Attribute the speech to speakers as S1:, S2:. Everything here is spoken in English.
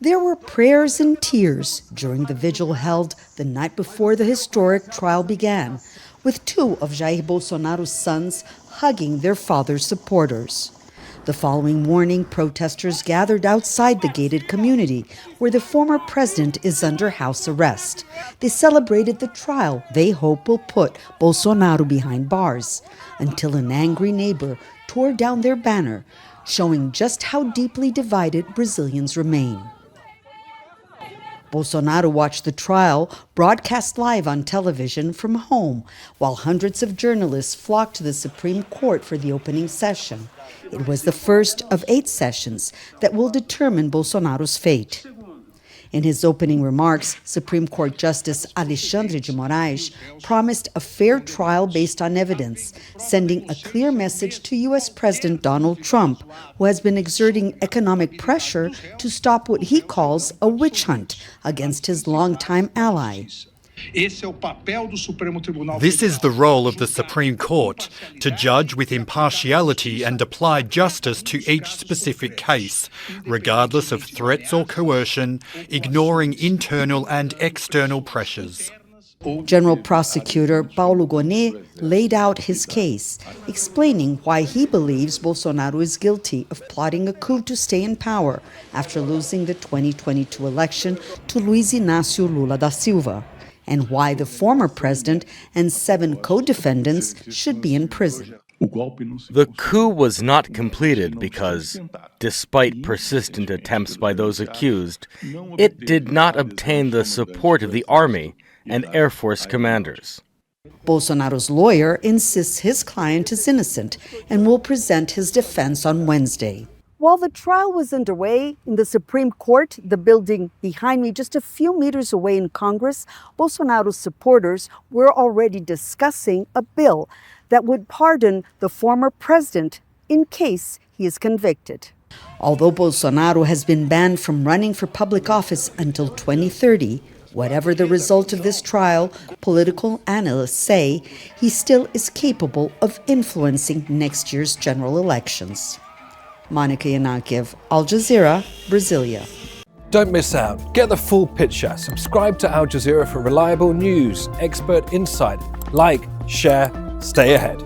S1: There were prayers and tears during the vigil held the night before the historic trial began, with two of Jair Bolsonaro's sons hugging their father's supporters. The following morning, protesters gathered outside the gated community where the former president is under house arrest. They celebrated the trial they hope will put Bolsonaro behind bars, until an angry neighbor tore down their banner, showing just how deeply divided Brazilians remain. Bolsonaro watched the trial broadcast live on television from home, while hundreds of journalists flocked to the Supreme Court for the opening session. It was the first of 8 sessions that will determine Bolsonaro's fate. In his opening remarks, Supreme Court Justice Alexandre de Moraes promised a fair trial based on evidence, sending a clear message to U.S. President Donald Trump, who has been exerting economic pressure to stop what he calls a witch hunt against his longtime ally.
S2: This is the role of the Supreme Court, to judge with impartiality and apply justice to each specific case, regardless of threats or coercion, ignoring internal and external pressures.
S1: General Prosecutor Paulo Gonet laid out his case, explaining why he believes Bolsonaro is guilty of plotting a coup to stay in power after losing the 2022 election to Luiz Inacio Lula da Silva, and why the former president and 7 co-defendants should be in prison.
S3: The coup was not completed because, despite persistent attempts by those accused, it did not obtain the support of the army and Air Force commanders.
S1: Bolsonaro's lawyer insists his client is innocent and will present his defense on Wednesday. While the trial was underway in the Supreme Court, the building behind me just a few meters away in Congress, Bolsonaro's supporters were already discussing a bill that would pardon the former president in case he is convicted. Although Bolsonaro has been banned from running for public office until 2030, whatever the result of this trial, political analysts say he still is capable of influencing next year's general elections. Monica Yanakiew, Al Jazeera, Brasilia.
S4: Don't miss out. Get the full picture. Subscribe to Al Jazeera for reliable news, expert insight. Like, share, stay ahead.